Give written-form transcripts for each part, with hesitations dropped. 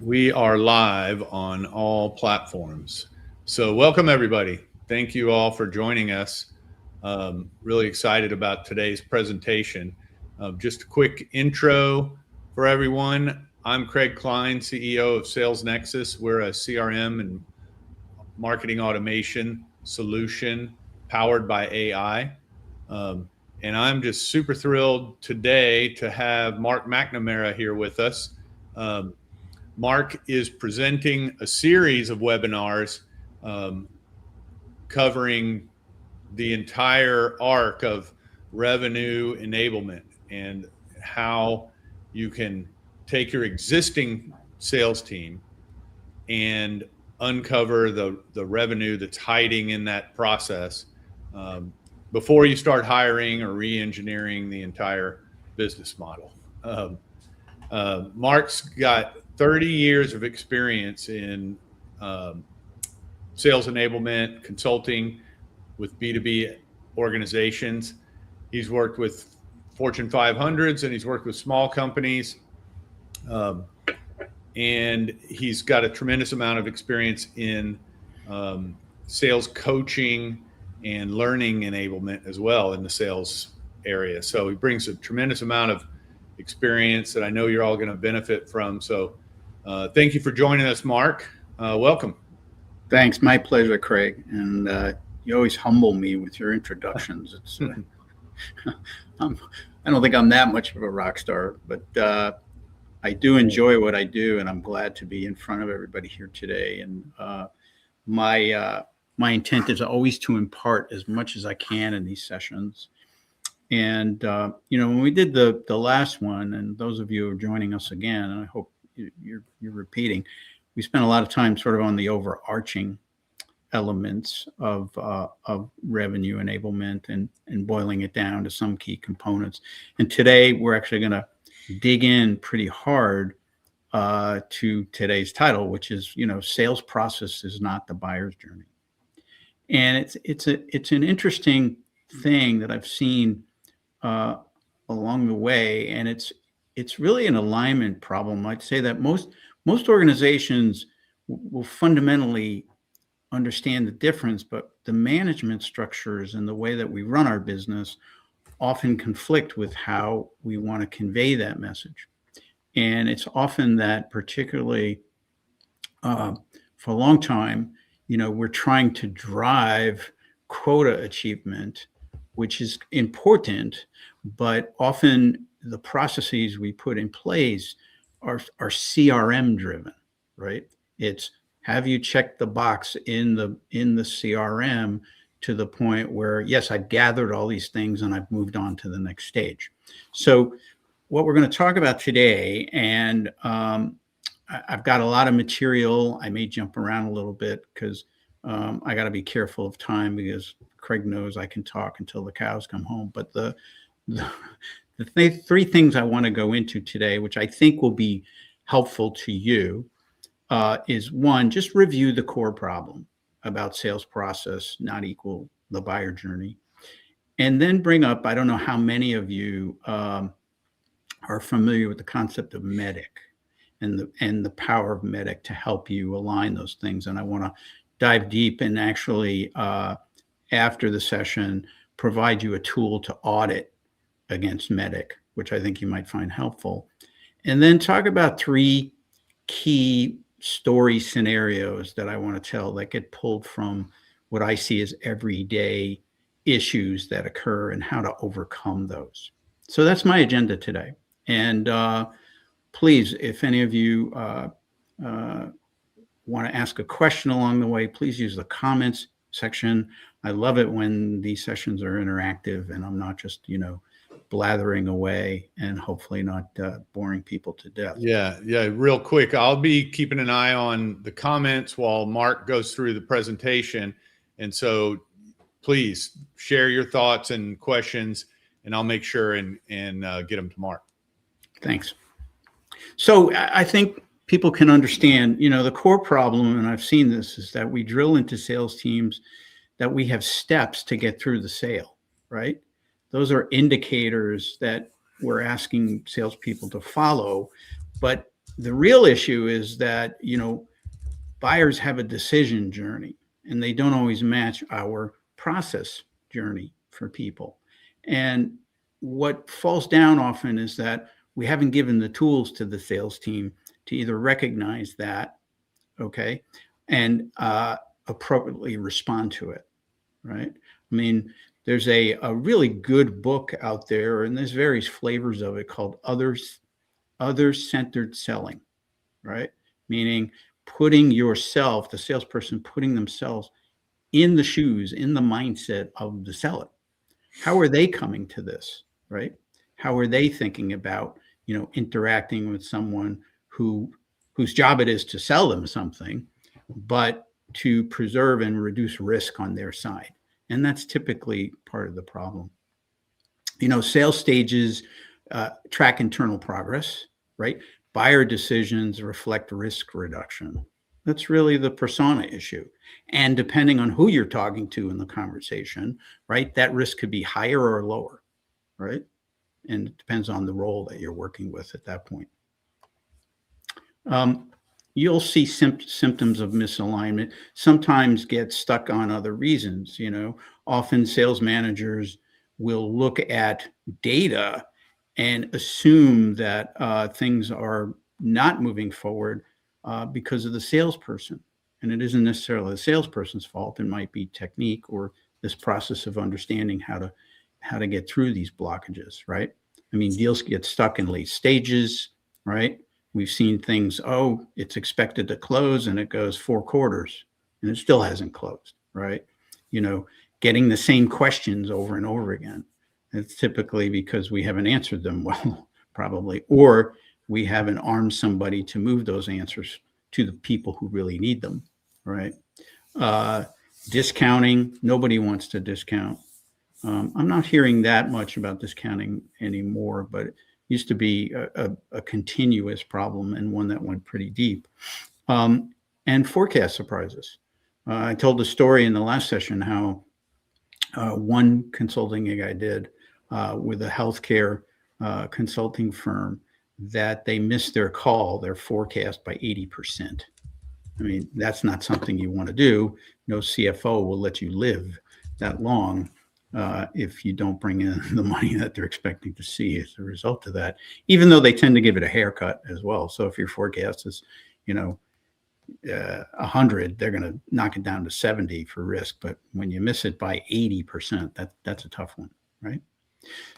We are live on all platforms. So, welcome everybody. Thank you all for joining us. Really excited about today's presentation. Just a quick intro for everyone. I'm Craig Klein, CEO of Sales Nexus. We're a CRM and marketing automation solution powered by AI. Um, and I'm just super thrilled today to have Mark McNamara here with us. Um, Mark is presenting a series of webinars um, covering the entire arc of revenue enablement and how you can take your existing sales team and uncover the revenue that's hiding in that process um, before you start hiring or re-engineering the entire business model. Mark's got 30 years of experience in um, sales enablement, consulting with B2B organizations. He's worked with Fortune 500s and he's worked with small companies. And he's got a tremendous amount of experience in sales coaching and learning enablement as well in the sales area. So he brings a tremendous amount of experience that I know you're all going to benefit from. So thank you for joining us, Mark. Welcome. Thanks. My pleasure, Craig. And you always humble me with your introductions. It's, I don't think I'm that much of a rock star, but I do enjoy what I do, and I'm glad to be in front of everybody here today. And my intent is always to impart as much as I can in these sessions. And when we did the last one, and those of you who are joining us again, and I hope you're repeating, we spent a lot of time sort of on the overarching elements of revenue enablement and boiling it down to some key components. And today we're actually going to dig in pretty hard to today's title, which is, sales process is not the buyer's journey. And it's an interesting thing that I've seen along the way, and it's really an alignment problem. I'd say that most organizations will fundamentally understand the difference, but the management structures and the way that we run our business often conflict with how we want to convey that message. And it's often that, particularly for a long time, we're trying to drive quota achievement, which is important, but often the processes we put in place are CRM driven, right? It's have you checked the box in the CRM to the point where, yes, I've gathered all these things and I've moved on to the next stage. So what we're going to talk about today, and I've got a lot of material. I may jump around a little bit because I got to be careful of time, because Craig knows I can talk until the cows come home. But the three things I want to go into today, which I think will be helpful to you, is one, just review the core problem about sales process not equal the buyer journey. And then bring up, I don't know how many of you are familiar with the concept of MEDDICC and the power of MEDDICC to help you align those things. And I want to dive deep and actually, after the session, provide you a tool to audit against MEDDICC, which I think you might find helpful. And then talk about three key story scenarios that I want to tell that get pulled from what I see as everyday issues that occur and how to overcome those. So that's my agenda today. And please, if any of you want to ask a question along the way, please use the comments section. I love it when these sessions are interactive and I'm not just, blathering away and hopefully not boring people to death. Yeah. Real quick, I'll be keeping an eye on the comments while Mark goes through the presentation. And so please share your thoughts and questions, and I'll make sure and get them to Mark. Thanks. So I think people can understand, the core problem, and I've seen this, is that we drill into sales teams that we have steps to get through the sale, right? Those are indicators that we're asking salespeople to follow, but The real issue is that, buyers have a decision journey and they don't always match our process journey for people. And what falls down often is that we haven't given the tools to the sales team to either recognize that, okay, and appropriately respond to it, right? I mean, there's a really good book out there, and there's various flavors of it, called Other-Centered Selling, right? Meaning putting yourself, the salesperson, putting themselves in the shoes, in the mindset of the seller. How are they coming to this, right? How are they thinking about, interacting with someone whose job it is to sell them something, but to preserve and reduce risk on their side? And that's typically part of the problem. Sales stages track internal progress, right? Buyer decisions reflect risk reduction. That's really the persona issue. And depending on who you're talking to in the conversation, right, that risk could be higher or lower, right? And it depends on the role that you're working with at that point. You'll see symptoms of misalignment, sometimes get stuck on other reasons. Often sales managers will look at data and assume that things are not moving forward because of the salesperson. And it isn't necessarily the salesperson's fault. It might be technique or this process of understanding how to get through these blockages, right? I mean, deals get stuck in late stages, right? We've seen things, it's expected to close, and it goes 4 quarters and it still hasn't closed, right? Getting the same questions over and over again. It's typically because we haven't answered them well, probably, or we haven't armed somebody to move those answers to the people who really need them, right? Discounting, nobody wants to discount. I'm not hearing that much about discounting anymore, but it used to be a continuous problem, and one that went pretty deep. And forecast surprises. I told the story in the last session how one consulting gig I did with a healthcare consulting firm, that they missed their forecast by 80%. I mean, that's not something you want to do. No CFO will let you live that long if you don't bring in the money that they're expecting to see as a result of that, even though they tend to give it a haircut as well. So if your forecast is, 100, they're going to knock it down to 70 for risk. But when you miss it by 80%, that's a tough one, right?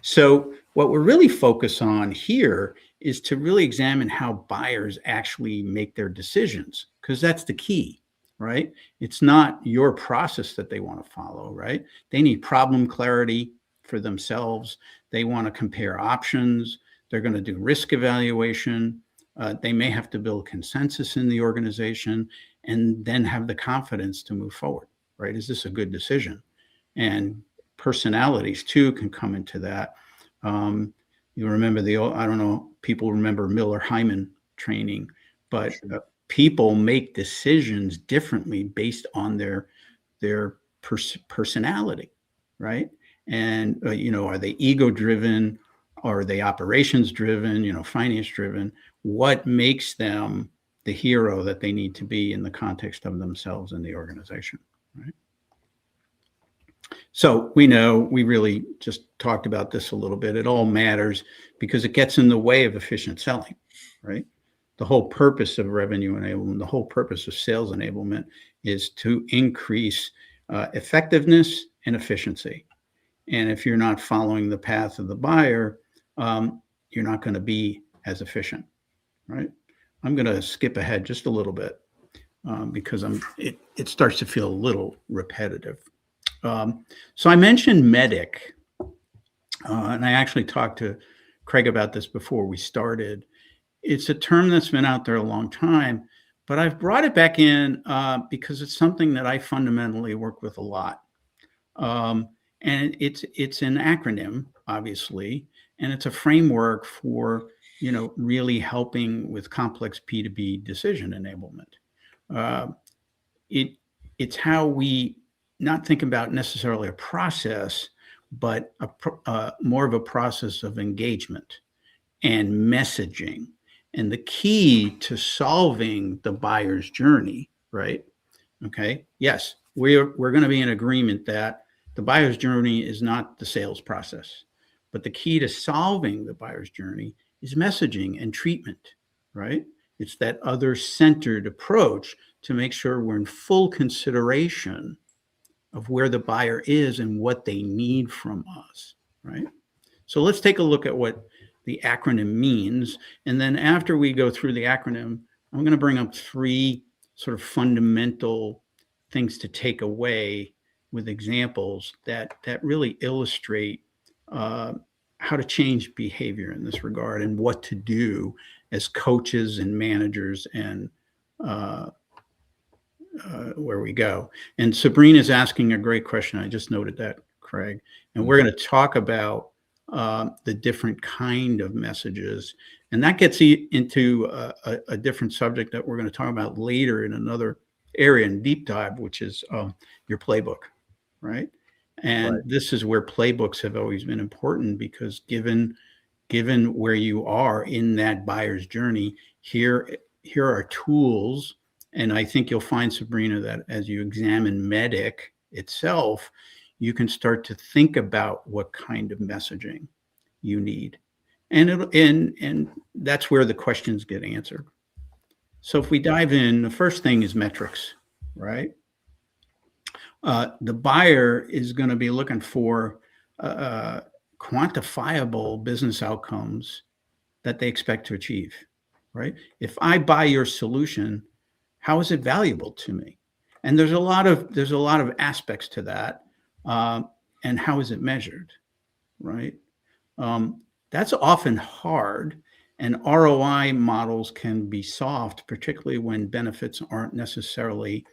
So what we're really focused on here is to really examine how buyers actually make their decisions, because that's the key, right? It's not your process that they want to follow, right? They need problem clarity for themselves. They want to compare options. They're going to do risk evaluation. They may have to build consensus in the organization and then have the confidence to move forward, right? Is this a good decision? And personalities too can come into that. You remember I don't know, people remember Miller-Hyman training, but people make decisions differently based on their personality, right? And, are they ego driven? Are they operations driven, finance driven? What makes them the hero that they need to be in the context of themselves and the organization, right? So we really just talked about this a little bit. It all matters because it gets in the way of efficient selling, right? The whole purpose of revenue enablement, the whole purpose of sales enablement is to increase effectiveness and efficiency. And if you're not following the path of the buyer, you're not going to be as efficient, right? I'm going to skip ahead just a little bit because it starts to feel a little repetitive. So I mentioned MEDDICC, and I actually talked to Craig about this before we started. It's a term that's been out there a long time, but I've brought it back in because it's something that I fundamentally work with a lot. And it's an acronym, obviously, and it's a framework for, really helping with complex P2B decision enablement. It's how we not think about necessarily a process, but more of a process of engagement and messaging And the key to solving the buyer's journey, right? Okay. Yes, we're going to be in agreement that the buyer's journey is not the sales process, but the key to solving the buyer's journey is messaging and treatment, right? It's that other-centered approach to make sure we're in full consideration of where the buyer is and what they need from us, right? So let's take a look at what the acronym means. And then after we go through the acronym, I'm going to bring up 3 sort of fundamental things to take away with examples that really illustrate how to change behavior in this regard and what to do as coaches and managers and where we go. And Sabrina is asking a great question. I just noted that, Craig. And we're going to talk about the different kind of messages. And that gets into a different subject that we're going to talk about later in another area in deep dive, which is your playbook, right? And this is where playbooks have always been important, because given where you are in that buyer's journey, here are tools. And I think you'll find, Sabrina, that as you examine MEDDICC itself, you can start to think about what kind of messaging you need. And that's where the questions get answered. So if we dive in, the first thing is metrics, right? The buyer is going to be looking for quantifiable business outcomes that they expect to achieve, right? If I buy your solution, how is it valuable to me? And there's a lot of aspects to that. And how is it measured, right? That's often hard, and ROI models can be soft, particularly when benefits aren't necessarily,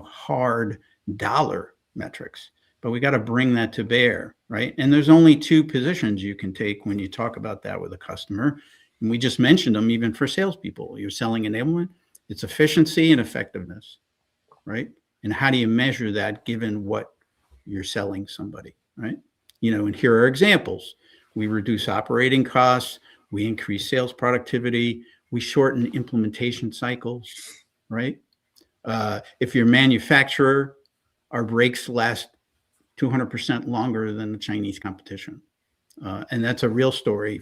hard dollar metrics. But we got to bring that to bear, right? And there's only 2 positions you can take when you talk about that with a customer. And we just mentioned them even for salespeople. You're selling enablement, it's efficiency and effectiveness, right? And how do you measure that given what you're selling somebody, right? And here are examples. We reduce operating costs, we increase sales productivity, we shorten implementation cycles, right? If you're a manufacturer, our brakes last 200% longer than the Chinese competition. And that's a real story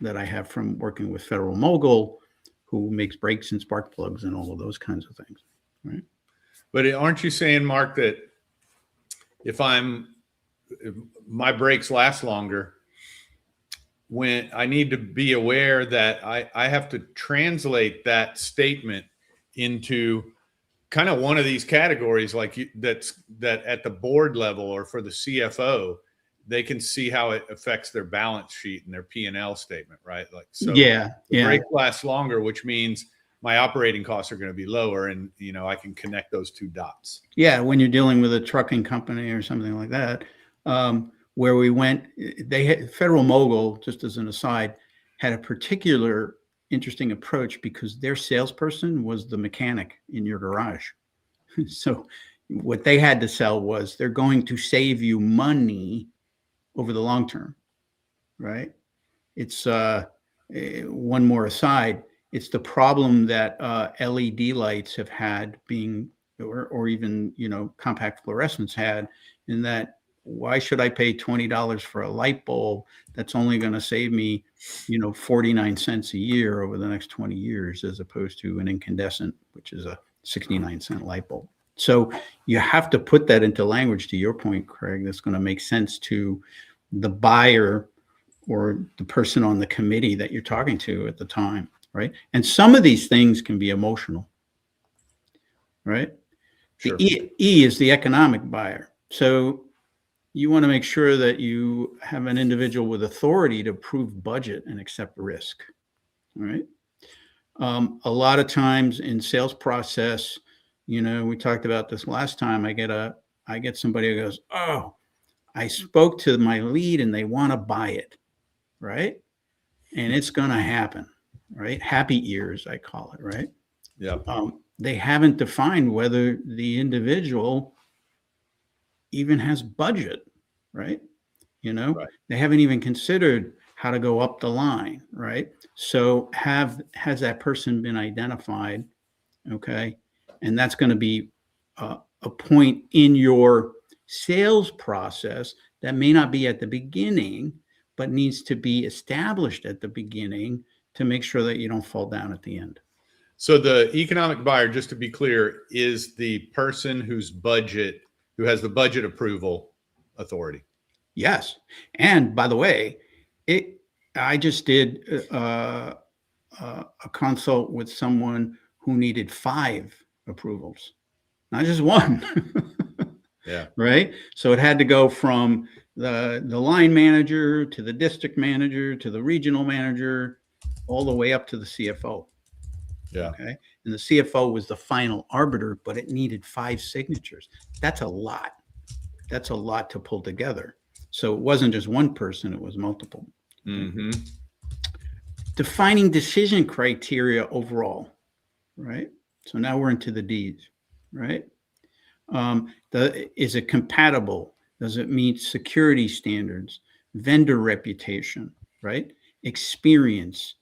that I have from working with Federal Mogul, who makes brakes and spark plugs and all of those kinds of things, right? But aren't you saying, Mark, that if my brakes last longer, when I need to be aware that I have to translate that statement into kind of one of these categories, like that at the board level or for the CFO, they can see how it affects their balance sheet and their P&L statement, right? Like, so the break lasts longer, which means my operating costs are going to be lower, and I can connect those 2 dots. Yeah, when you're dealing with a trucking company or something like that, where we went, Federal Mogul, just as an aside, had a particular interesting approach because their salesperson was the mechanic in your garage. So what they had to sell was they're going to save you money over the long term, right? It's one more aside. It's the problem that LED lights have had being, or even, compact fluorescents had, in that, why should I pay $20 for a light bulb that's only going to save me, 49 cents a year over the next 20 years, as opposed to an incandescent, which is a 69-cent light bulb. So you have to put that into language, to your point, Craig, that's going to make sense to the buyer or the person on the committee that you're talking to at the time, right? And some of these things can be emotional, right? Sure. The E is the economic buyer. So you want to make sure that you have an individual with authority to approve budget and accept risk, all right? A lot of times in sales process, we talked about this last time, I get somebody who goes, oh, I spoke to my lead and they want to buy it, right? And it's going to happen, right? Happy ears, I call it, right? Yeah. They haven't defined whether the individual even has budget, right? They haven't even considered how to go up the line, right? So has that person been identified? Okay. And that's going to be a point in your sales process that may not be at the beginning, but needs to be established at the beginning to make sure that you don't fall down at the end. So the economic buyer, just to be clear, is the person who has the budget approval authority. Yes. And by the way, I just did a consult with someone who needed 5 approvals, not just one. Yeah. Right. So it had to go from the line manager to the district manager to the regional manager, all the way up to the CFO. Yeah. Okay. And the CFO was the final arbiter, but it needed 5 signatures. That's a lot. That's a lot to pull together. So it wasn't just one person, it was multiple. Mm-hmm. Defining decision criteria overall, right? So now we're into the D's, right? Is it compatible? Does it meet security standards, vendor reputation, right? Experience,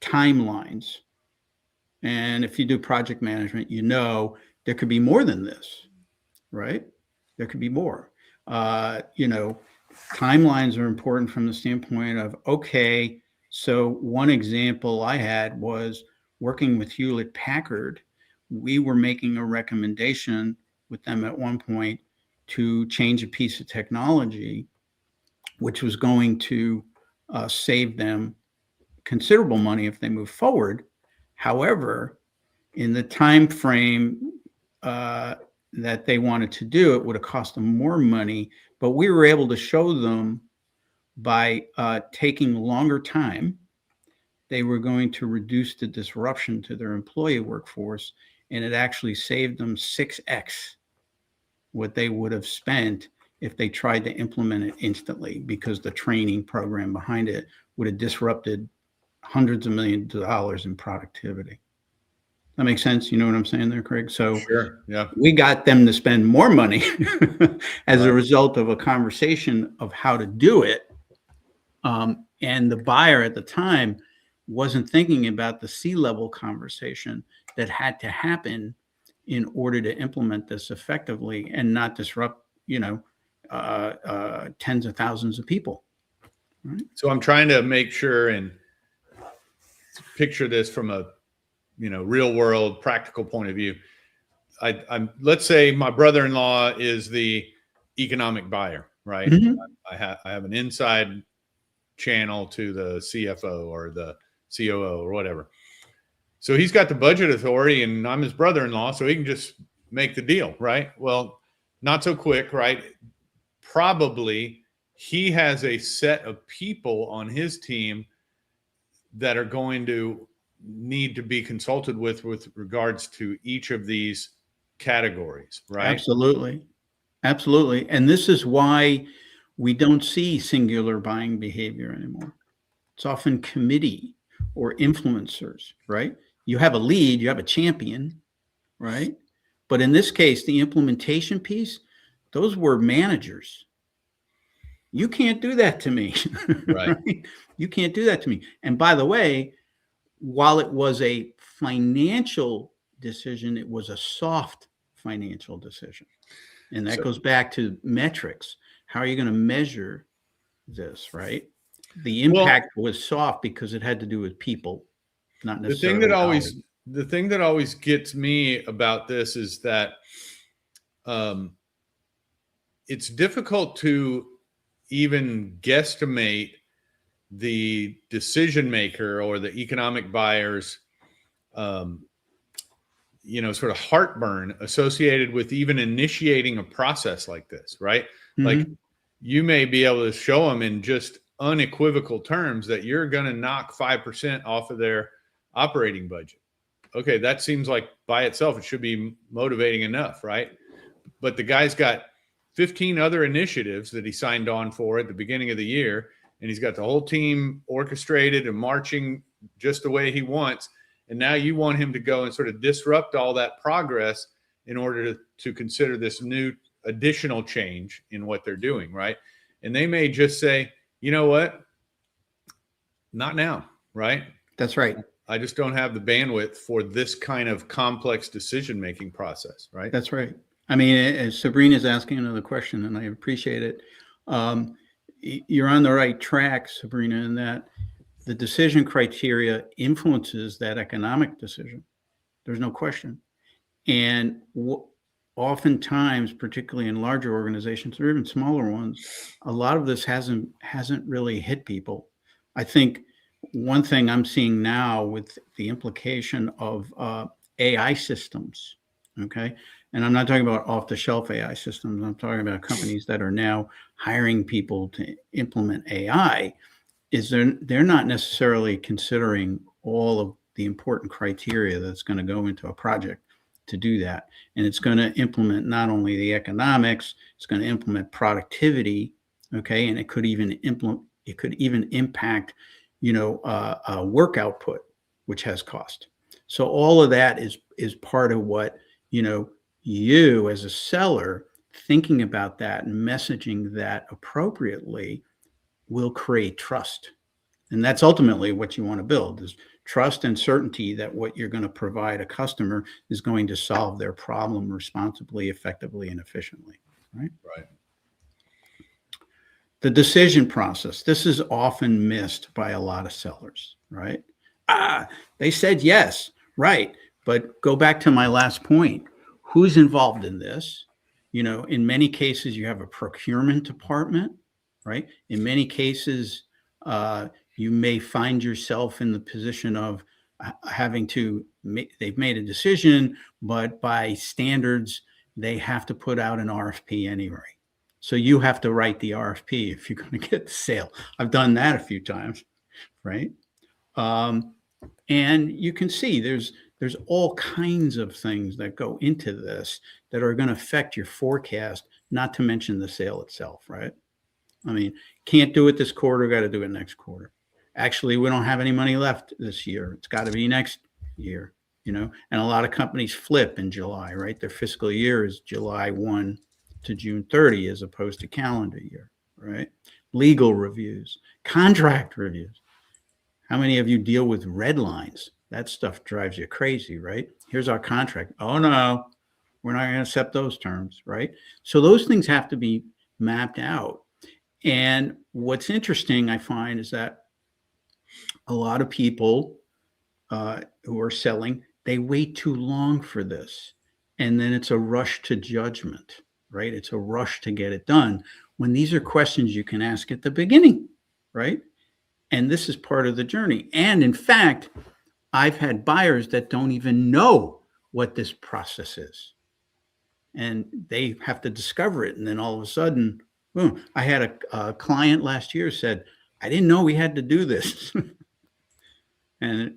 timelines. And if you do project management, you know there could be more than this, right? There could be more. Timelines are important from the standpoint of, okay, so one example I had was working with Hewlett Packard. We were making a recommendation with them at one point to change a piece of technology, which was going to save them considerable money if they move forward. However, in the time frame that they wanted to do, it would have cost them more money. But we were able to show them by taking longer time, they were going to reduce the disruption to their employee workforce, and it actually saved them 6x what they would have spent if they tried to implement it instantly, because the training program behind it would have disrupted hundreds of millions of dollars in productivity. That makes sense? You know what I'm saying there, Craig? So Sure. Yeah. we got them to spend more money as a result of a conversation of how to do it. And the buyer at the time wasn't thinking about the C-level conversation that had to happen in order to implement this effectively and not disrupt, tens of thousands of people. Right? So I'm trying to make sure and picture this from a real world practical point of view. Let's say my brother-in-law is the economic buyer, right? Mm-hmm. I have an inside channel to the CFO or the COO or whatever. So he's got the budget authority, and I'm his brother-in-law, so he can just make the deal, right? Well, not so quick, right? Probably he has a set of people on his team that are going to need to be consulted with regards to each of these categories, right? Absolutely. Absolutely. And this is why we don't see singular buying behavior anymore. It's often committee or influencers, right? You have a lead, you have a champion, right? But in this case, the implementation piece, those were managers. You can't do that to me. Right. Right? You can't do that to me. And by the way, while it was a financial decision, it was a soft financial decision. And that goes back to metrics. How are you going to measure this, right? The impact was soft because it had to do with people, not necessarily the thing that always gets me about this is that it's difficult to even guesstimate the decision maker or the economic buyer's sort of heartburn associated with even initiating a process like this, right? Mm-hmm. Like you may be able to show them in just unequivocal terms that you're going to knock 5% off of their operating budget. Okay, that seems like by itself it should be motivating enough, right? But the guy's got 15 other initiatives that he signed on for at the beginning of the year, and he's got the whole team orchestrated and marching just the way he wants. And now you want him to go and sort of disrupt all that progress in order to consider this new additional change in what they're doing, right? And they may just say, you know what? not now, right? That's right. I just don't have the bandwidth for this kind of complex decision-making process, right? That's right. I mean, as Sabrina's asking another question, and I appreciate it. You're on the right track, Sabrina, in that the decision criteria influences that economic decision. There's no question. And oftentimes, particularly in larger organizations or even smaller ones, a lot of this hasn't really hit people. I think one thing I'm seeing now with the implication of AI systems, okay, and I'm not talking about off-the-shelf AI systems. I'm talking about companies that are now hiring people to implement AI. Is they're not necessarily considering all of the important criteria that's going to go into a project to do that. And it's going to implement not only the economics, it's going to implement productivity, okay, and it could even impact, work output, which has cost. So all of that is part of what, you as a seller thinking about that and messaging that appropriately will create trust. And that's ultimately what you want to build is trust and certainty that what you're going to provide a customer is going to solve their problem responsibly, effectively, and efficiently, right? Right. The decision process. This is often missed by a lot of sellers, right? They said yes, right. But go back to my last point. Who's involved in this? In many cases, you have a procurement department, right? In many cases, you may find yourself in the position of having to they've made a decision, but by standards, they have to put out an RFP anyway. So you have to write the RFP if you're going to get the sale. I've done that a few times, right? And you can see there's all kinds of things that go into this that are going to affect your forecast, not to mention the sale itself, right? I mean, can't do it this quarter, got to do it next quarter. Actually, we don't have any money left this year. It's got to be next year, and a lot of companies flip in July, right? Their fiscal year is July 1 to June 30 as opposed to calendar year, right? Legal reviews, contract reviews. How many of you deal with red lines? That stuff drives you crazy, right? Here's our contract. Oh, no, we're not going to accept those terms, right? So those things have to be mapped out. And what's interesting, I find, is that a lot of people who are selling, they wait too long for this. And then it's a rush to judgment, right? It's a rush to get it done when these are questions you can ask at the beginning, right? And this is part of the journey. And in fact, I've had buyers that don't even know what this process is. And they have to discover it. And then all of a sudden, boom. I had a client last year said, I didn't know we had to do this. And,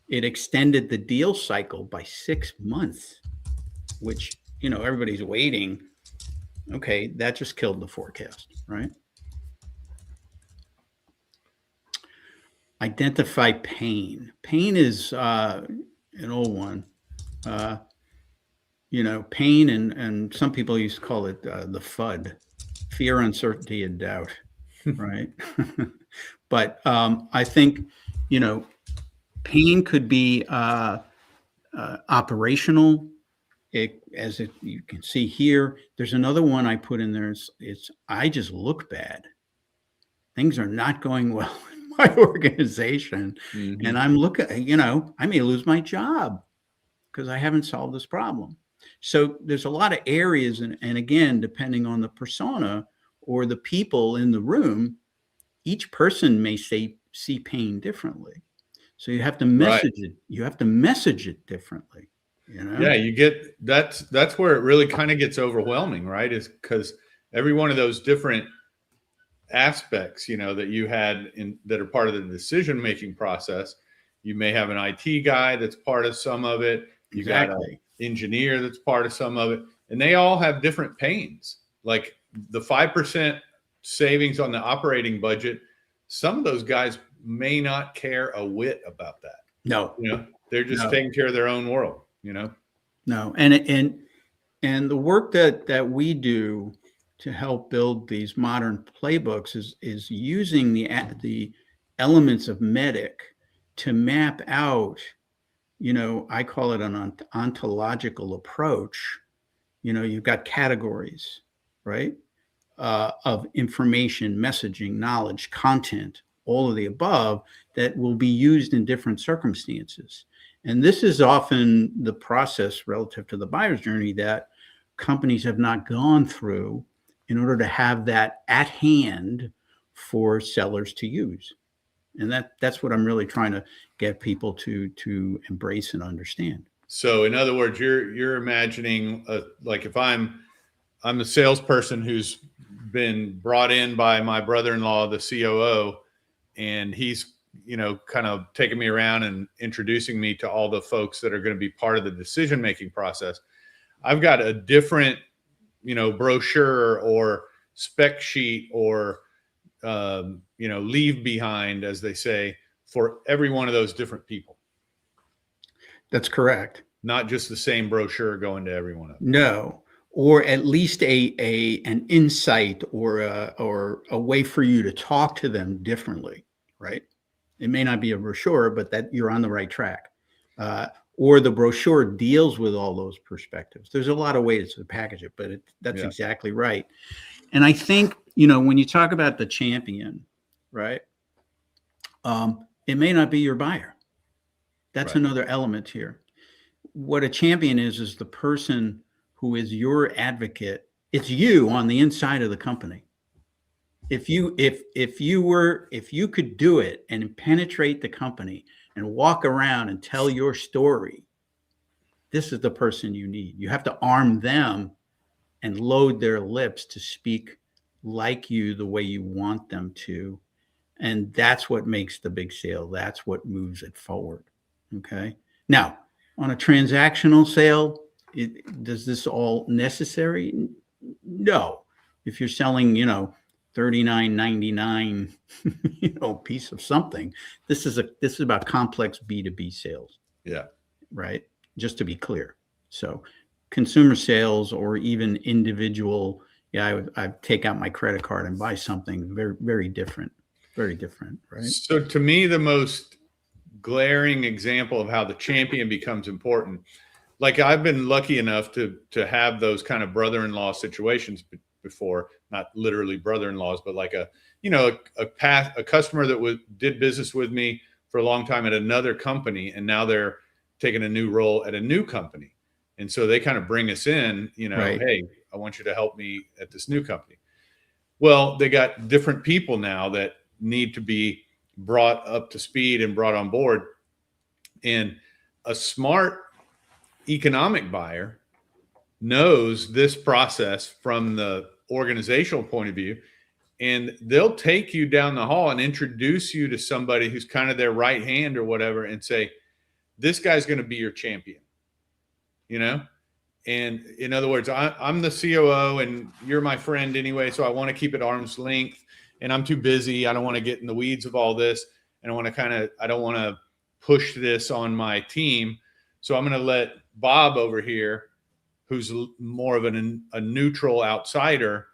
it extended the deal cycle by 6 months, which, everybody's waiting. Okay, that just killed the forecast, right? Identify pain. Pain is an old one. Pain, and some people used to call it the FUD, fear, uncertainty, and doubt, right? But I think, pain could be operational. You can see here, there's another one I put in there. It's I just look bad. Things are not going well in my organization. Mm-hmm. And I'm looking, I may lose my job because I haven't solved this problem. So there's a lot of areas. And again, depending on the persona or the people in the room, each person may see pain differently. So you have to message it. You have to message it differently. Yeah, you get that's where it really kind of gets overwhelming, right? Is because every one of those different aspects, that you had that are part of the decision-making process. You may have an IT guy that's part of some of it. You got an engineer that's part of some of it, and they all have different pains. Like the 5% savings on the operating budget, some of those guys may not care a whit about that. No, they're just taking care of their own world. No, and the work that we do to help build these modern playbooks is using the elements of MEDDICC to map out, I call it an ontological approach. You've got categories, right? Of information, messaging, knowledge, content, all of the above that will be used in different circumstances. And this is often the process relative to the buyer's journey that companies have not gone through in order to have that at hand for sellers to use. And that's what I'm really trying to get people to embrace and understand. So in other words, you're imagining like if I'm the salesperson who's been brought in by my brother-in-law, the COO, and he's, kind of taking me around and introducing me to all the folks that are going to be part of the decision-making process. I've got a different, brochure or spec sheet or, leave behind, as they say, for every one of those different people. That's correct. Not just the same brochure going to every one of them. No, or at least an insight or a way for you to talk to them differently, right? It may not be a brochure, but that you're on the right track. Or the brochure deals with all those perspectives. There's a lot of ways to package it, but that's exactly right. And I think, when you talk about the champion, right, it may not be your buyer. That's Right. another element here. What a champion is the person who is your advocate. It's you on the inside of the company. If you could do it and penetrate the company and walk around and tell your story, this is the person you need. You have to arm them and load their lips to speak like you, the way you want them to. And that's what makes the big sale. That's what moves it forward. Okay. Now, on a transactional sale, does this all necessary? No. If you're selling, $39.99, piece of something, this is about complex B2B sales. Yeah. Right. Just to be clear. So consumer sales or even individual, I take out my credit card and buy something very, very different, right? So to me, the most glaring example of how the champion becomes important, like I've been lucky enough to have those kind of brother-in-law situations before, not literally brother-in-laws, but like a customer that did business with me for a long time at another company, and now they're taking a new role at a new company. And so they kind of bring us in, Right. Hey, I want you to help me at this new company. Well, they got different people now that need to be brought up to speed and brought on board. And a smart economic buyer knows this process from the organizational point of view, and they'll take you down the hall and introduce you to somebody who's kind of their right hand or whatever and say, this guy's going to be your champion, And in other words, I'm the COO and you're my friend anyway, so I want to keep it arm's length, and I'm too busy. I don't want to get in the weeds of all this, and I don't want to push this on my team. So I'm going to let Bob over here, who's more of a neutral outsider,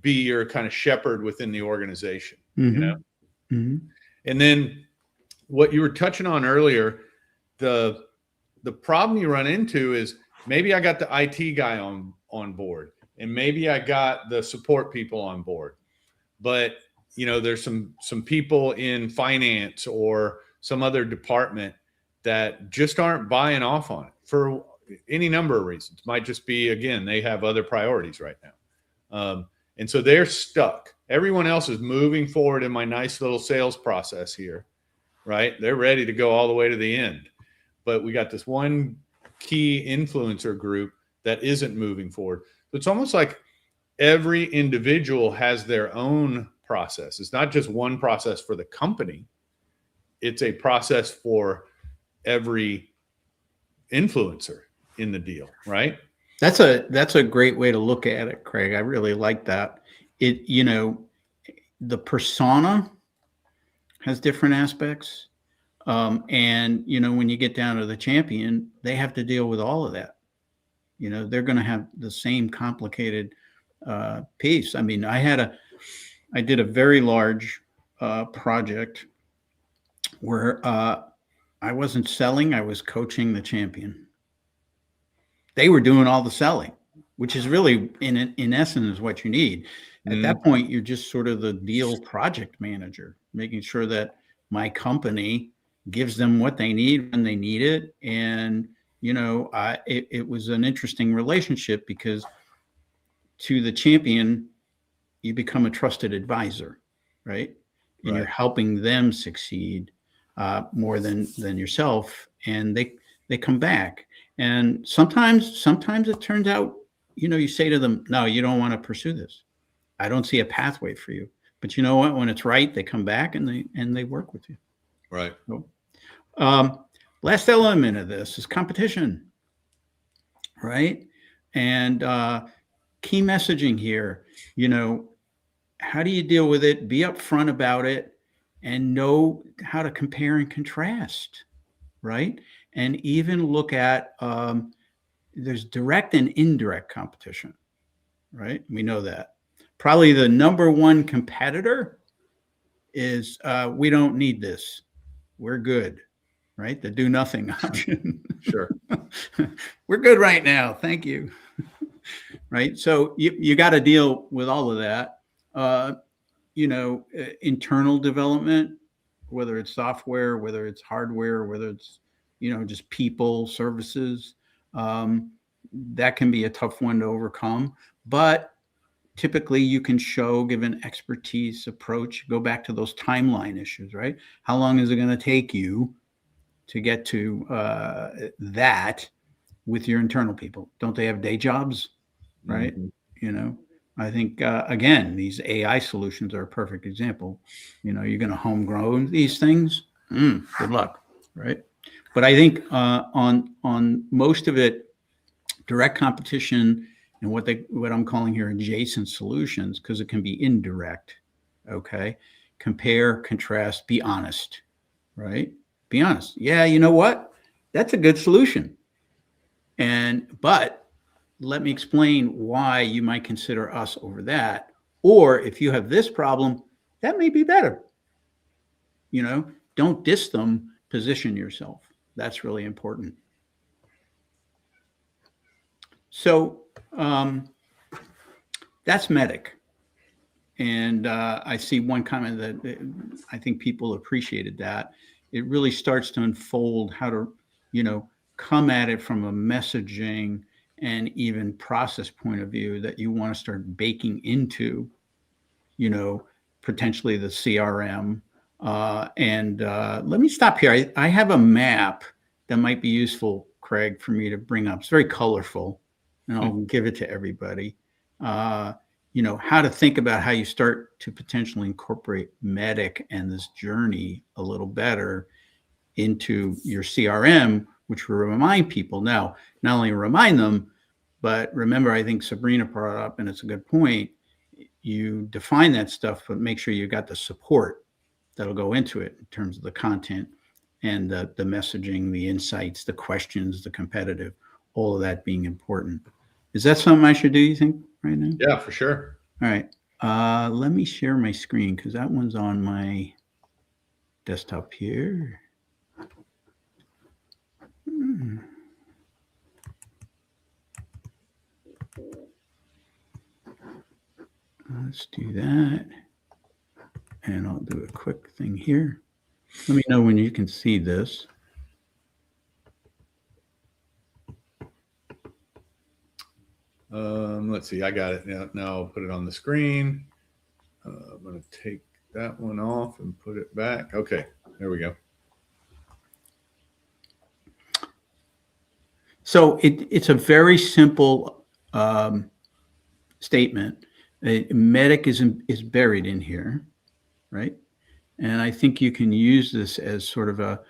be your kind of shepherd within the organization, Mm-hmm. And then what you were touching on earlier, the problem you run into is maybe I got the IT guy on board, and maybe I got the support people on board, but there's some people in finance or some other department that just aren't buying off on it for any number of reasons. Might just be, again, they have other priorities right now. And so they're stuck. Everyone else is moving forward in my nice little sales process here, right? They're ready to go all the way to the end. But we got this one key influencer group that isn't moving forward. So it's almost like every individual has their own process. It's not just one process for the company. It's a process for every influencer in the deal, right? That's a great way to look at it, Craig. I really like that. The persona has different aspects. And when you get down to the champion, they have to deal with all of that. They're going to have the same complicated piece. I mean, I did a very large project where I wasn't selling, I was coaching the champion. They were doing all the selling, which is really, in essence, is what you need. At that point, you're just sort of the deal project manager, making sure that my company gives them what they need when they need it. And, it was an interesting relationship because to the champion, you become a trusted advisor, right? And you're helping them succeed more than yourself. And they come back. And sometimes it turns out, you say to them, no, you don't want to pursue this. I don't see a pathway for you. But you know what? When it's right, they come back and they work with you. Right. So, last element of this is competition, right? And key messaging here, how do you deal with it? Be upfront about it and know how to compare and contrast, right? And even look at there's direct and indirect competition, right? We know that. Probably the number one competitor is we don't need this. We're good, right? The do nothing option. Sure. We're good right now. Thank you. Right. So you got to deal with all of that. Internal development, whether it's software, whether it's hardware, whether it's, just people, services, that can be a tough one to overcome. But typically you can show, give an expertise approach, go back to those timeline issues, right? How long is it going to take you to get to that with your internal people? Don't they have day jobs, right? I think, again, these AI solutions are a perfect example. You're going to homegrown these things. Good luck, right? But I think on most of it, direct competition and what I'm calling here adjacent solutions, because it can be indirect. Okay, compare, contrast, be honest, right? Be honest. Yeah, you know what? That's a good solution. But let me explain why you might consider us over that. Or if you have this problem, that may be better. Don't diss them, position yourself. That's really important. So that's MEDDICC. And I see one comment that I think people appreciated that. It really starts to unfold how to, come at it from a messaging and even process point of view that you want to start baking into, potentially the CRM. Let me stop here. I have a map that might be useful, Craig, for me to bring up. It's very colorful, and I'll give it to everybody. How to think about how you start to potentially incorporate MEDDICC and this journey a little better into your CRM, which will remind people. Now, not only remind them, but remember, I think Sabrina brought up, and it's a good point, you define that stuff, but make sure you got the support that'll go into it in terms of the content and the messaging, the insights, the questions, the competitive, all of that being important. Is that something I should do, you think, right now? Yeah, for sure. All right. Let me share my screen because that one's on my desktop here. Let's do that. And I'll do a quick thing here. Let me know when you can see this. Let's see. I got it now. Now I'll put it on the screen. I'm going to take that one off and put it back. Okay, there we go. So it's a very simple statement. MEDDICC is buried in here, right? And I think you can use this as sort of a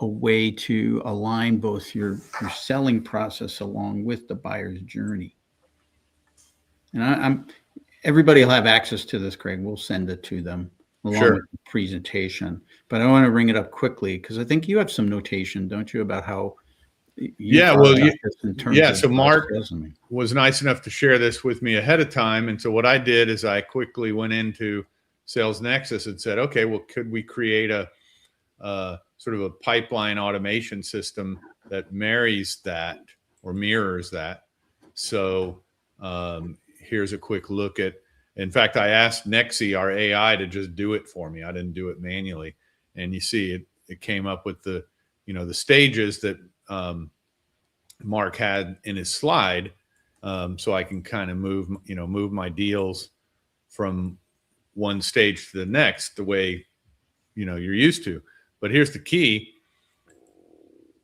way to align both your selling process along with the buyer's journey. And everybody will have access to this, Craig. We'll send it to them along with the presentation. But I want to bring it up quickly because I think you have some notation, don't you, about how so Mark was nice enough to share this with me ahead of time. And so what I did is I quickly went into Sales Nexus and said, okay, well, could we create a sort of a pipeline automation system that marries that or mirrors that? So here's a quick look at, in fact, I asked MEDDICC, our AI, to just do it for me. I didn't do it manually. And you see it came up with the, the stages that Mark had in his slide. So I can kind of move my deals from one stage to the next the way, you're used to. But here's the key.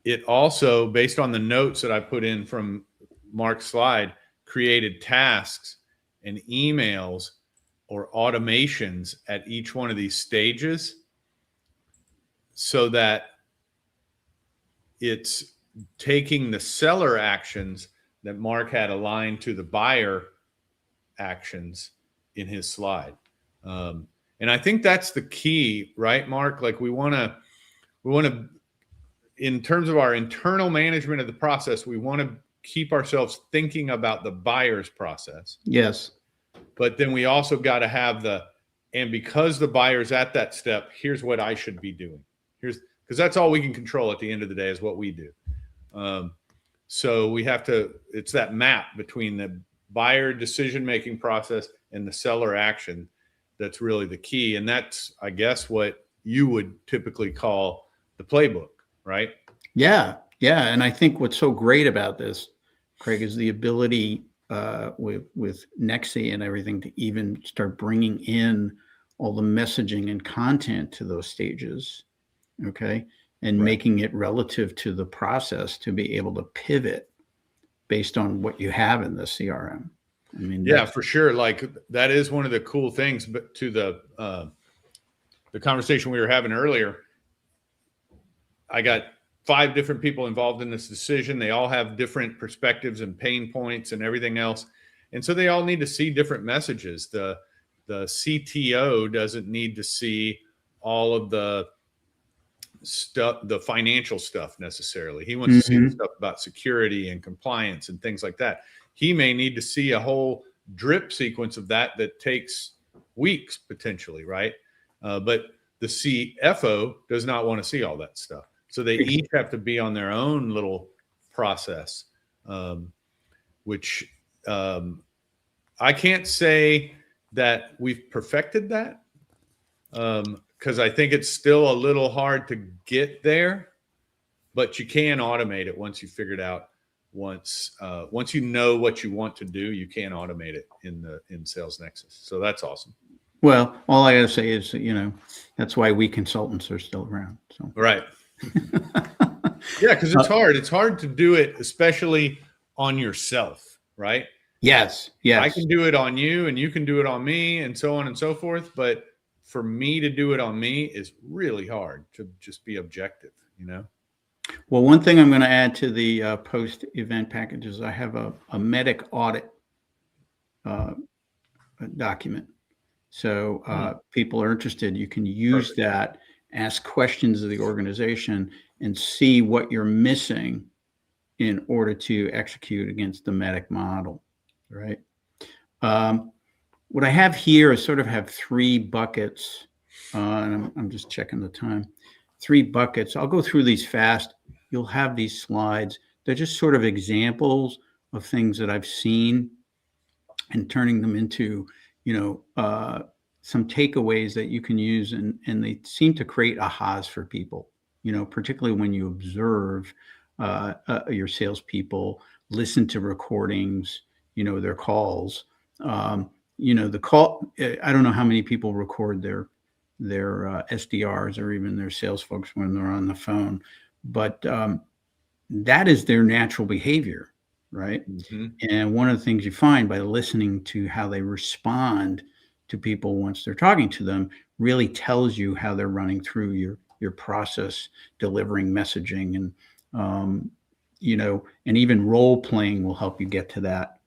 It also, based on the notes that I put in from Mark's slide, created tasks and emails or automations at each one of these stages so that it's taking the seller actions that Mark had aligned to the buyer actions in his slide. And I think that's the key, right, Mark? Like we want to, in terms of our internal management of the process, we want to keep ourselves thinking about the buyer's process. Yes. But then we also got to have and because the buyer's at that step, here's what I should be doing. Because that's all we can control at the end of the day is what we do. So we have to, it's that map between the buyer decision-making process and the seller action that's really the key. And that's, I guess, what you would typically call the playbook, right? Yeah. Yeah. And I think what's so great about this, Craig, is the ability with MEDDICC and everything to even start bringing in all the messaging and content to those stages. Okay. And making it relative to the process to be able to pivot based on what you have in the CRM. I mean, yeah, for sure. Like that is one of the cool things, but to the conversation we were having earlier, I got 5 different people involved in this decision. They all have different perspectives and pain points and everything else. And so they all need to see different messages. The CTO doesn't need to see all of the stuff, the financial stuff necessarily. He wants to see the stuff about security and compliance and things like that. He may need to see a whole drip sequence of that takes weeks potentially, right? But the CFO does not want to see all that stuff. So they each have to be on their own little process, which I can't say that we've perfected that because I think it's still a little hard to get there, but you can automate it once you figure it out. Once you know what you want to do, you can automate it in Sales Nexus. So that's awesome. Well, all I got to say is, that's why we consultants are still around. So right. Yeah, because it's hard. It's hard to do it, especially on yourself, right? Yes. Yes. I can do it on you and you can do it on me and so on and so forth. But for me to do it on me is really hard to just be objective, Well, one thing I'm going to add to the post-event package is I have a MEDDICC audit document. So people are interested. You can use that, ask questions of the organization, and see what you're missing in order to execute against the MEDDICC model, right? What I have here is sort of have 3 buckets, and I'm just checking the time. 3 buckets. I'll go through these fast. You'll have these slides. They're just sort of examples of things that I've seen and turning them into, some takeaways that you can use. And they seem to create ahas for people, particularly when you observe your salespeople, listen to recordings, their calls. The call, I don't know how many people record their SDRs or even their sales folks when they're on the phone, but that is their natural behavior, right? Mm-hmm. And one of the things you find by listening to how they respond to people once they're talking to them really tells you how they're running through your process, delivering messaging, and and even role playing will help you get to that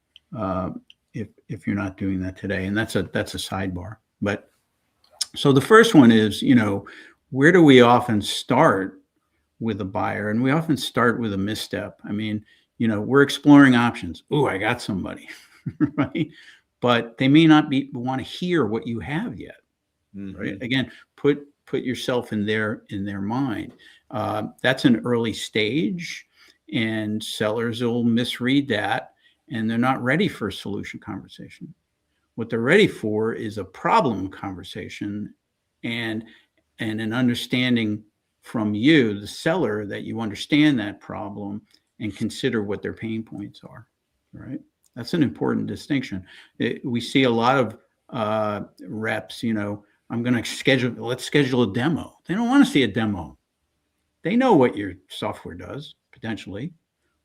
if you're not doing that today. And that's a sidebar. But so the first one is, where do we often start with a buyer? And we often start with a misstep. I mean, we're exploring options. Oh, I got somebody, right? But they may not want to hear what you have yet. right? Again, put yourself in their mind. That's an early stage, and sellers will misread that, and they're not ready for a solution conversation. What they're ready for is a problem conversation, and an understanding from you, the seller, that you understand that problem and consider what their pain points are, right? That's an important distinction. We see a lot of reps, I'm going to let's schedule a demo. They don't want to see a demo. They know what your software does, potentially,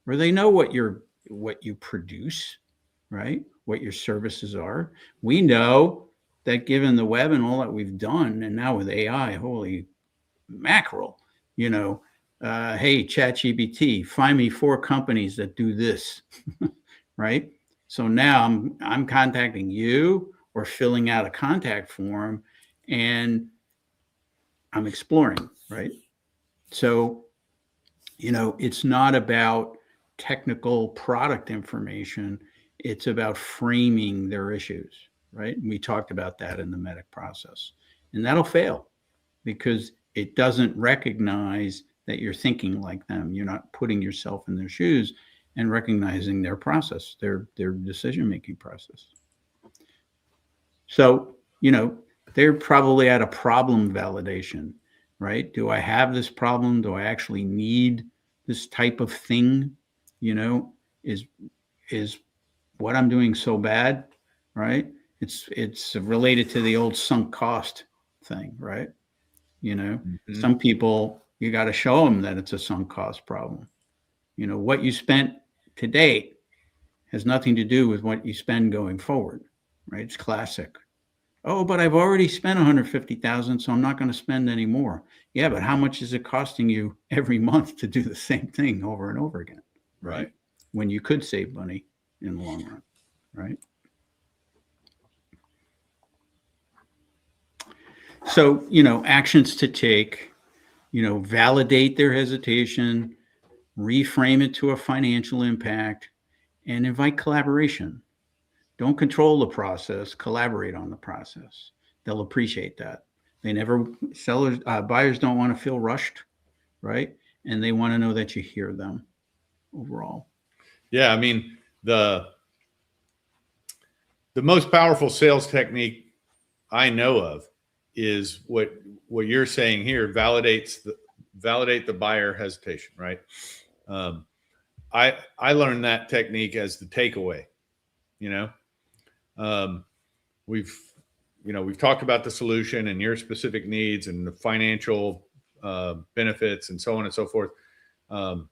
or they know what you produce, right? What your services are. We know that given the web and all that we've done, and now with AI, holy mackerel, hey, ChatGPT, find me 4 companies that do this, right? So now I'm contacting you or filling out a contact form, and I'm exploring, right? So, it's not about technical product information. It's about framing their issues, right? And we talked about that in the MEDDICC process. And that'll fail because it doesn't recognize that you're thinking like them. You're not putting yourself in their shoes and recognizing their process, their decision-making process. So, they're probably at a problem validation, right? Do I have this problem? Do I actually need this type of thing? Is what I'm doing so bad, right? It's related to the old sunk cost thing, right? Some people, you got to show them that it's a sunk cost problem. What you spent to date has nothing to do with what you spend going forward, right? It's classic. Oh, but I've already spent 150,000, so I'm not going to spend any more. Yeah, but how much is it costing you every month to do the same thing over and over again, right? When you could save money in the long run, right? So, actions to take, validate their hesitation, reframe it to a financial impact, and invite collaboration. Don't control the process, collaborate on the process. They'll appreciate that. Buyers don't want to feel rushed, right? And they want to know that you hear them overall. Yeah, I mean, the most powerful sales technique I know of is what you're saying here. Validate the buyer hesitation, right? I learned that technique as the takeaway. We've talked about the solution and your specific needs and the financial benefits and so on and so forth. And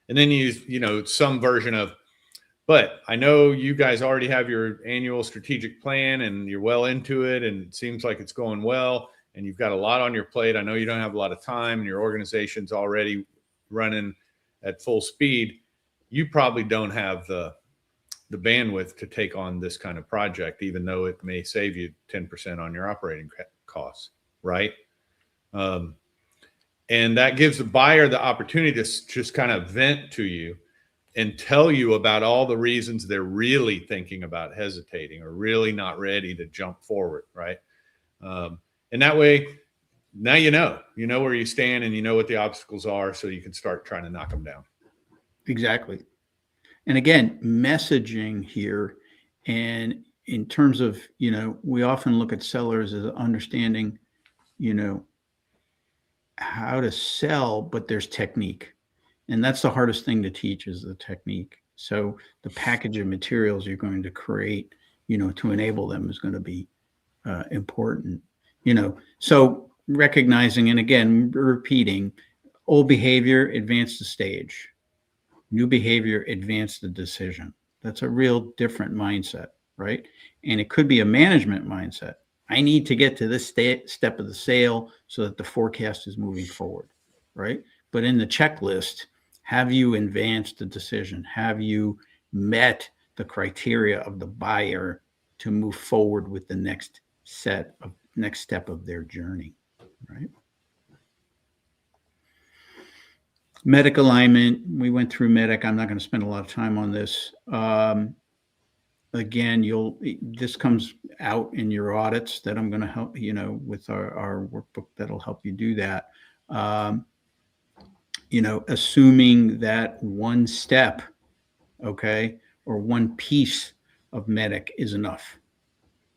then some version of, but I know you guys already have your annual strategic plan and you're well into it and it seems like it's going well and you've got a lot on your plate. I know you don't have a lot of time and your organization's already running at full speed. You probably don't have the bandwidth to take on this kind of project, even though it may save you 10% on your operating costs, right? And that gives the buyer the opportunity to just kind of vent to you and tell you about all the reasons they're really thinking about hesitating or really not ready to jump forward, right? And that way, now you know where you stand and you know what the obstacles are, so you can start trying to knock them down. Exactly. And again, messaging here, and in terms of, we often look at sellers as understanding, how to sell, but there's technique. And that's the hardest thing to teach, is the technique. So the package of materials you're going to create, to enable them is going to be important. So recognizing, and again, repeating, old behavior, advance the stage. New behavior, advance the decision. That's a real different mindset, right? And it could be a management mindset. I need to get to this step of the sale so that the forecast is moving forward, right? But in the checklist, have you advanced the decision? Have you met the criteria of the buyer to move forward with the next step of their journey, right? MEDDICC alignment. We went through MEDDICC. I'm not going to spend a lot of time on this. again, this comes out in your audits that I'm going to help, with our workbook that'll help you do that. Assuming that one step, okay, or one piece of MEDDICC is enough,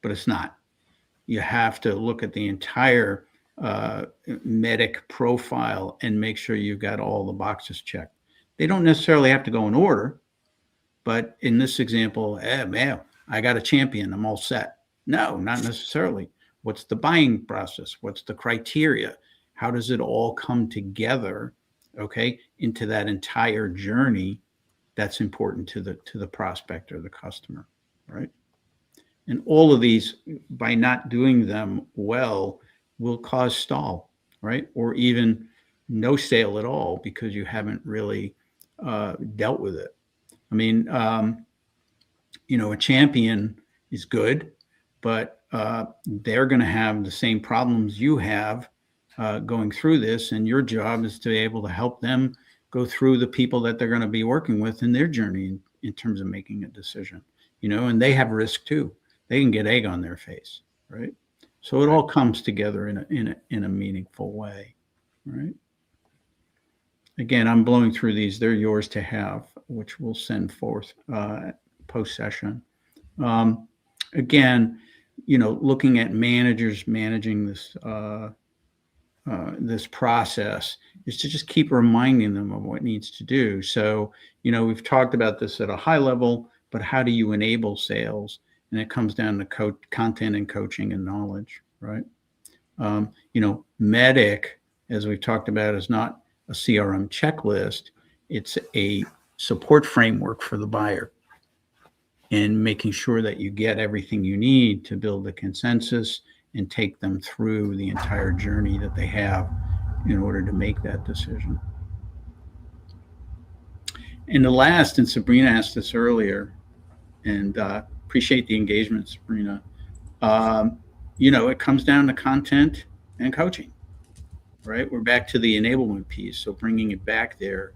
but it's not. You have to look at the entire MEDDICC profile and make sure you've got all the boxes checked. They don't necessarily have to go in order, but in this example, man, I got a champion, I'm all set. No, not necessarily. What's the buying process? What's the criteria? How does it all come together, okay, into that entire journey that's important to the prospect or the customer, right? And all of these, by not doing them well, will cause stall, right? Or even no sale at all because you haven't really dealt with it. I mean, a champion is good, but they're going to have the same problems you have going through this. And your job is to be able to help them go through the people that they're going to be working with in their journey in terms of making a decision, and they have risk too. They can get egg on their face, right? So it all comes together in a meaningful way, right? Again, I'm blowing through these. They're yours to have, which we'll send forth post-session. Again, looking at managers managing this this process is to just keep reminding them of what needs to do. So, we've talked about this at a high level, but how do you enable sales? And it comes down to content and coaching and knowledge, right? MEDDICC, as we've talked about, is not a CRM checklist. It's a support framework for the buyer and making sure that you get everything you need to build a consensus and take them through the entire journey that they have in order to make that decision. And the last, and Sabrina asked this earlier, and appreciate the engagement, Sabrina. It comes down to content and coaching, right? We're back to the enablement piece. So bringing it back there,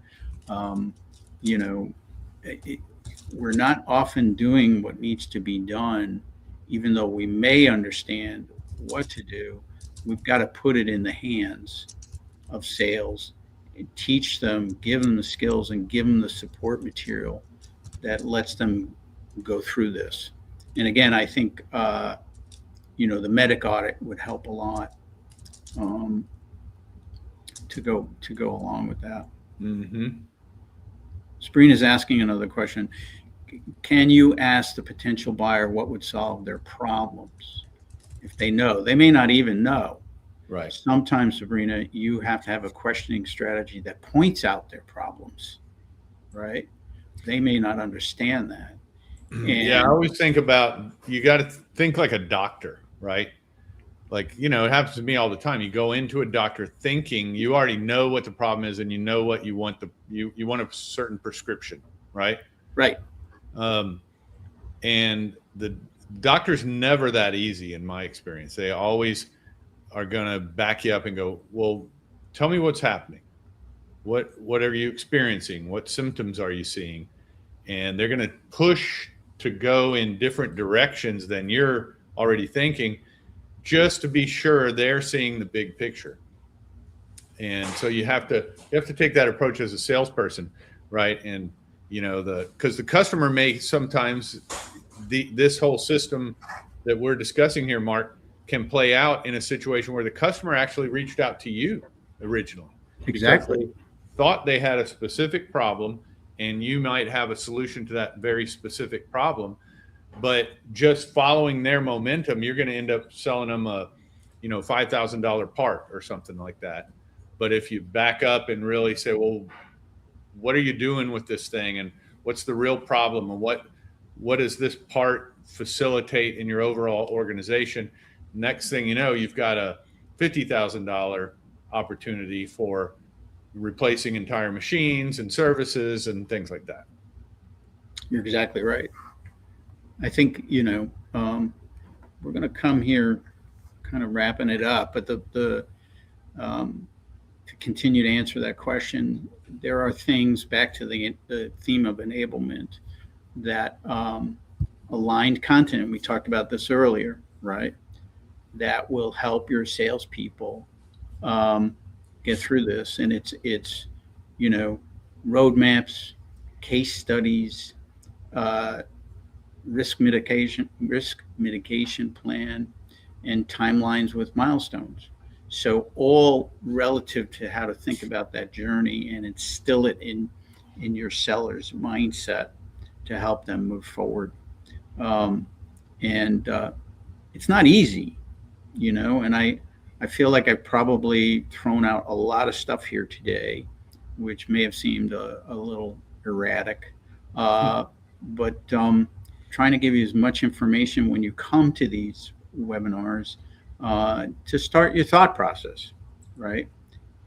we're not often doing what needs to be done, even though we may understand what to do. We've got to put it in the hands of sales and teach them, give them the skills and give them the support material that lets them go through this. And again, I think, the MEDDICC audit would help a lot to go along with that. Mm-hmm. Sabrina's asking another question. Can you ask the potential buyer what would solve their problems? If they know, they may not even know. Right. Sometimes, Sabrina, you have to have a questioning strategy that points out their problems, right? They may not understand that. And I always think about, you got to think like a doctor, right? Like, it happens to me all the time. You go into a doctor thinking you already know what the problem is and you know what you want, you want a certain prescription, right? Right. And the doctor's never that easy in my experience. They always are going to back you up and go, well, tell me what's happening. What are you experiencing? What symptoms are you seeing? And they're going to push to go in different directions than you're already thinking, just to be sure they're seeing the big picture. And so you have to take that approach as a salesperson, right? And because the customer may sometimes, this whole system that we're discussing here, Mark, can play out in a situation where the customer actually reached out to you originally. Exactly. They thought they had a specific problem and you might have a solution to that very specific problem, but just following their momentum, you're going to end up selling them a, $5,000 part or something like that. But if you back up and really say, well, what are you doing with this thing? And what's the real problem? And what does this part facilitate in your overall organization? Next thing you know, you've got a $50,000 opportunity for replacing entire machines and services and things like that. You're exactly right. I think, we're going to come here kind of wrapping it up, but to continue to answer that question, there are things back to the theme of enablement that aligned content. We talked about this earlier, right? That will help your salespeople get through this. And it's you know, roadmaps, case studies, uh, risk mitigation plan, and timelines with milestones. So all relative to how to think about that journey and instill it in your seller's mindset to help them move forward. Um, and It's not easy, you know. And I feel like I've probably thrown out a lot of stuff here today, which may have seemed a little erratic. But Trying to give you as much information when you come to these webinars to start your thought process, right?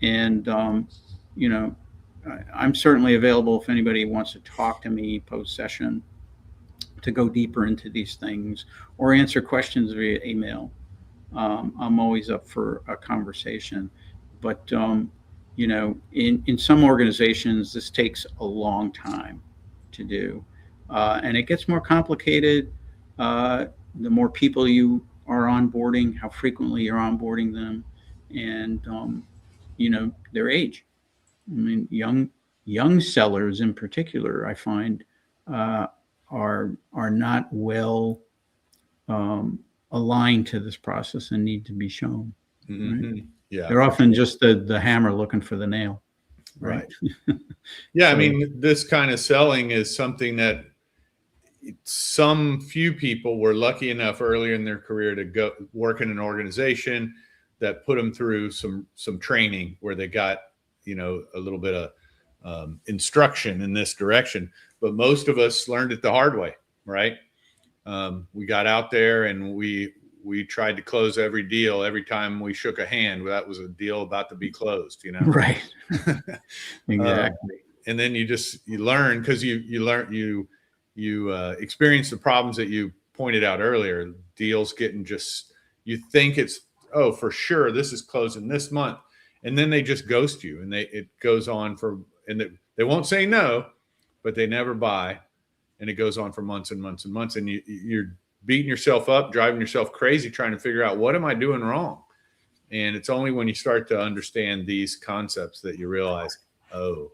And you know, I'm certainly available if anybody wants to talk to me post session to go deeper into these things or answer questions via email. I'm always up for a conversation. But you know, in some organizations, this takes a long time to do, and it gets more complicated the more people you are onboarding, how frequently you're onboarding them, and you know, their age. I mean, young sellers in particular, I find, uh, are not well aligned to this process and need to be shown. Mm-hmm. Right? Yeah, They're often just the hammer looking for the nail. right. Yeah, I mean, this kind of selling is something that some few people were lucky enough earlier in their career to go work in an organization that put them through some training where they got, you know, a little bit of instruction in this direction. But most of us learned it the hard way, right? We got out there and we tried to close every deal. Every time we shook a hand, that was a deal about to be closed, you know? Right. Exactly. And then you learn, because you experience the problems that you pointed out earlier. Deals getting you think it's, oh, for sure, this is closing this month. And then they just ghost you, and it goes on and they won't say no, but they never buy. And it goes on for months and months and months. And you're beating yourself up, driving yourself crazy, trying to figure out, what am I doing wrong? And it's only when you start to understand these concepts that you realize, oh,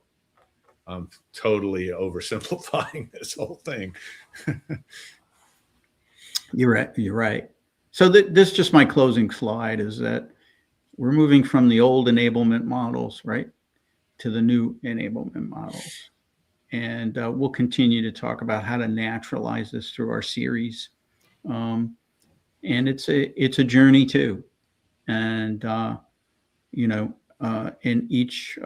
I'm totally oversimplifying this whole thing. You're right. So this is just my closing slide, is that we're moving from the old enablement models, right, to the new enablement models. And we'll continue to talk about how to naturalize this through our series. And it's a journey too. And, you know, in each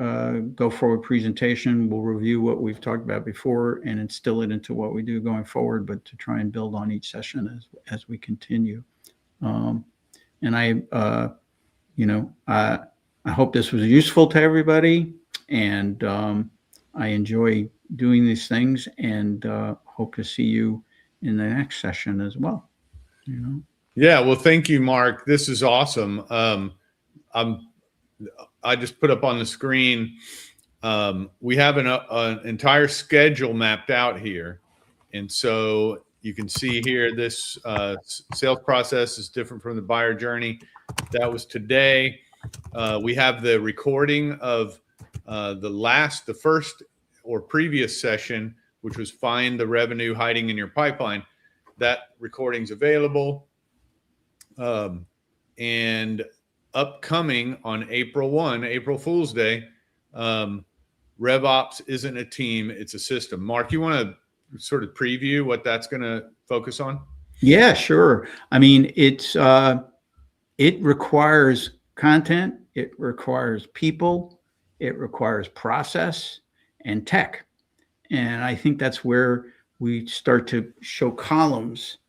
go forward presentation, we'll review what we've talked about before and instill it into what we do going forward, but to try and build on each session as we continue. And you know, I hope this was useful to everybody, and I enjoy doing these things, and hope to see you in the next session as well. You know? Yeah, well, thank you, Mark. This is awesome. I just put up on the screen, we have an entire schedule mapped out here. And so you can see here, this sales process is different from the buyer journey. That was today. We have the recording of the first or previous session, which was find the revenue hiding in your pipeline. That recording's available. And upcoming on April 1, April Fool's Day, RevOps isn't a team, it's a system. Mark, you want to sort of preview what that's going to focus on? Yeah, sure. I mean, it requires content, it requires people, it requires process and tech. And I think that's where we start to show columns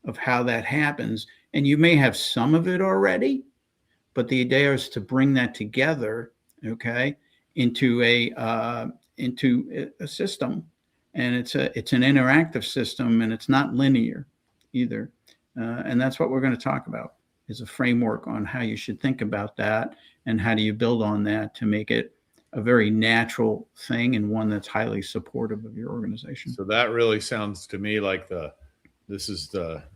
of how that happens. And you may have some of it already, but the idea is to bring that together, okay, into a system. And it's an interactive system, and it's not linear either. And that's what we're going to talk about, is a framework on how you should think about that, and how do you build on that to make it a very natural thing, and one that's highly supportive of your organization. So that really sounds to me like the this is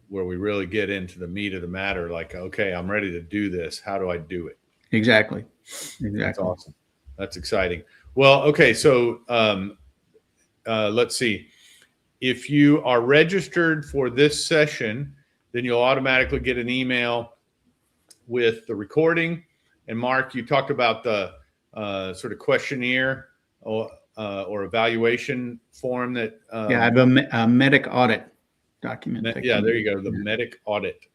where we really get into the meat of the matter. Like, okay, I'm ready to do this. How do I do it? Exactly. That's awesome. That's exciting. Well, okay. So let's see. If you are registered for this session, then you'll automatically get an email with the recording. And Mark, you talked about the sort of questionnaire or evaluation form that. I have a MEDDICC audit document. Yeah, there you go. The MEDDICC audit.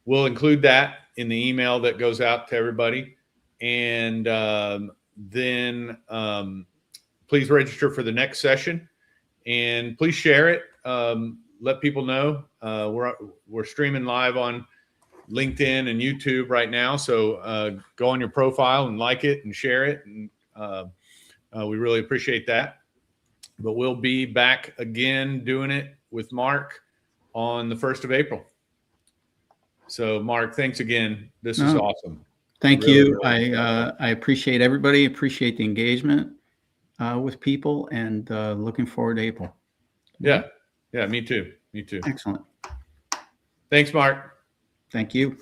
We'll include that in the email that goes out to everybody. And then please register for the next session, and please share it. Let people know. We're streaming live on LinkedIn and YouTube right now. So go on your profile and like it and share it. And we really appreciate that. But we'll be back again doing it with Mark on the 1st of April. So Mark, thanks again. This is awesome. Thank you. I appreciate everybody. Appreciate the engagement with people, and looking forward to April. Yeah. Me too. Excellent. Thanks, Mark. Thank you.